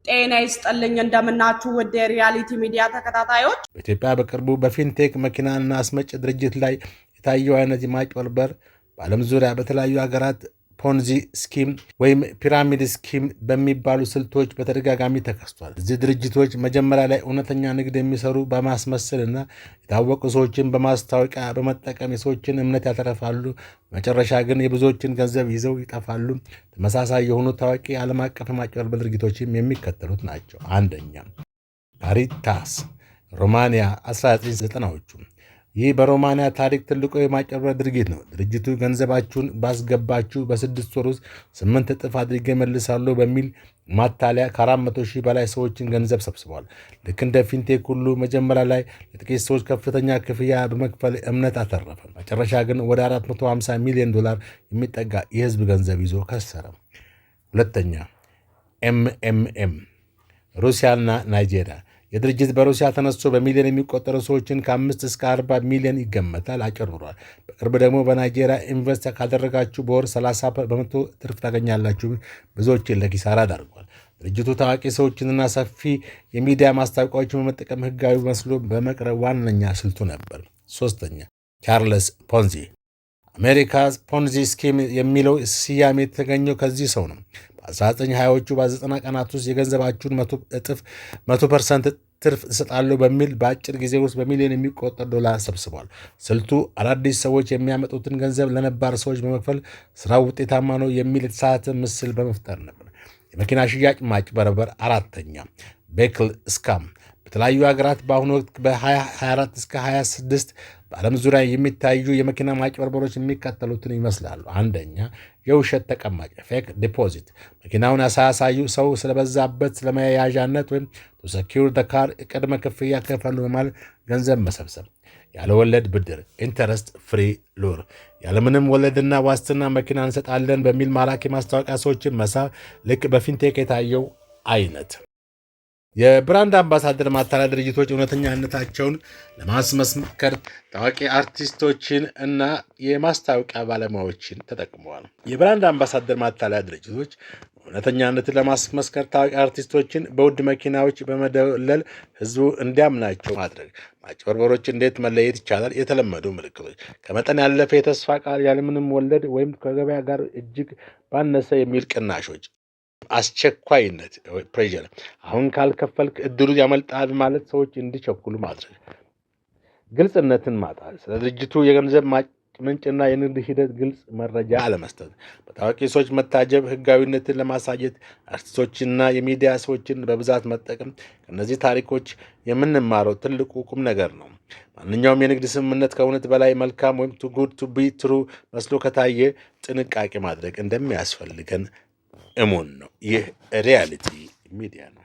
ጤና ይስጥልኝ እንደምናችሁ ውድ የሪያሊቲ ሚዲያ ተከታታዮች። በኢትዮጵያ በቅርቡ በፊንቴክ መኪናና አስመጭ ድርጅት ላይ የታየው አይነት ማጭበርበር በዓለም ዙሪያ በተለያዩ ሀገራት ፖንዚ ስኪም ወይም ፒራሚድ ስኪም በሚባሉ ስልቶች በተደጋጋሚ ተከስቷል። እዚህ ድርጅቶች መጀመሪያ ላይ እውነተኛ ንግድ የሚሰሩ በማስመሰልና የታወቁ ሰዎችን በማስታወቂያ በመጠቀም የሰዎችን እምነት ያተረፋሉ። መጨረሻ ግን የብዙዎችን ገንዘብ ይዘው ይጠፋሉ። ተመሳሳይ የሆኑ ታዋቂ ዓለም አቀፍ ማጭበርበር ድርጊቶችም የሚከተሉት ናቸው። አንደኛ፣ ካሪታስ ሮማንያ 1990ዎቹ። ይህ በሮማንያ ታሪክ ትልቁ የማጭበርበር ድርጊት ነው። ድርጅቱ ገንዘባችሁን ባስገባችሁ በ6 ወር ውስጥ 8 እጥፍ አድርጌ መልሳለሁ በሚል ማታለያ ከ400,000 በላይ ሰዎችን ገንዘብ ሰብስበዋል። ልክ እንደ ፊንቴክ ሁሉ መጀመሪያ ላይ ለጥቂት ሰዎች ከፍተኛ ክፍያ በመክፈል እምነት አተረፈ። መጨረሻ ግን ወደ $450 ሚሊዮን የሚጠጋ የህዝብ ገንዘብ ይዞ ከሰረ። ሁለተኛ፣ ኤምኤምኤም ሩሲያና ናይጄሪያ። የድርጅት በሩሲያ ተነስቶ በሚሊዮን የሚቆጠሩ ሰዎችን ከ5 እስከ 40 ሚሊዮን ይገመታል አጭበርብሯል። በቅርብ ደግሞ በናይጄሪያ ኢንቨስት ካደረጋችሁ በወር 30 በመቶ ትርፍ ታገኛላችሁ ብዙዎችን ለኪሳራ ዳርጓል። ድርጅቱ ታዋቂ ሰዎችንና ሰፊ የሚዲያ ማስታወቂያዎችን በመጠቀም ህጋዊ መስሎ በመቅረብ ዋነኛ ስልቱ ነበር። ሶስተኛ፣ ቻርልስ ፖንዚ። አሜሪካ ፖንዚ ስኪም የሚለው ስያሜ የተገኘው ከዚህ ሰው ነው። በ1920ዎቹ በ90 ቀናት ውስጥ የገንዘባችሁን 100% ትርፍ እሰጣለሁ በሚል በአጭር ጊዜ ውስጥ በሚሊዮን የሚቆጠር ዶላር ሰብስቧል። ስልቱ አዳዲስ ሰዎች የሚያመጡትን ገንዘብ ለነባር ሰዎች በመክፈል ስራው ውጤታማ ነው የሚል የተሳሳተ ምስል በመፍጠር ነበር። የመኪና ሽያጭ ማጭበርበር። አራተኛ፣ ቤክል ስካም። በተለያዩ ሀገራት በአሁኑ ወቅት በ2024 እስከ 26 በዓለም ዙሪያ የሚታዩ የመኪና ማጭበርበሮች የሚከተሉትን ይመስላሉ። አንደኛ፣ የውሸት ተቀማጭ ፌክ ዲፖዚት። መኪናውን ሳያሳዩ ሰው ስለበዛበት ስለመያዣነት ወይም to secure the car ቅድመ ክፍያ ከፈሉ በማለት ገንዘብ መሰብሰብ። ያለወለድ ብድር ኢንተረስት ፍሪ ሉር። ያለምንም ወለድና ዋስትና መኪና እንሰጣለን በሚል ማራኪ ማስታወቂያ ሰዎችን መሳብ። ልክ በፊንቴክ የታየው አይነት። የብራንድ አምባሳደር ማታለያ ድርጅቶች እውነተኛነታቸውን ለማስመስከር ታዋቂ አርቲስቶችን እና የማስታወቂያ ባለሙያዎችን ተጠቅመዋል። የብራንድ አምባሳደር ማታለያ ድርጅቶች እውነተኛነትን ለማስመስከር ታዋቂ አርቲስቶችን በውድ መኪናዎች በመደለል ህዝቡ እንዲያምናቸው ማድረግ። ማጭበርበሮች እንዴት መለየት ይቻላል? የተለመዱ ምልክቶች፣ ከመጠን ያለፈ የተስፋ ቃል፣ ያለምንም ወለድ ወይም ከገበያ ጋር እጅግ ባነሰ የሚል ቅናሾች፣ አስቸኳይነት ፕሬዠር፣ አሁን ካልከፈልክ እድሉ ያመልጣል ማለት ሰዎች እንዲቸኩሉ ማድረግ። ግልጽነትን ማጣት፣ ስለ ድርጅቱ የገንዘብ ምንጭና የንግድ ሂደት ግልጽ መረጃ አለመስጠት። በታዋቂ ሰዎች መታጀብ፣ ህጋዊነትን ለማሳየት አርቲስቶችና የሚዲያ ሰዎችን በብዛት መጠቀም። ከእነዚህ ታሪኮች የምንማረው ትልቁ ቁም ነገር ነው። ማንኛውም የንግድ ስምምነት ከእውነት በላይ መልካም ወይም ቱ ጉድ ቱ ቢ ትሩ መስሎ ከታየ ጥንቃቄ ማድረግ እንደሚያስፈልገን እሙን ነው። ይህ ሪያሊቲ ሚዲያ ነው።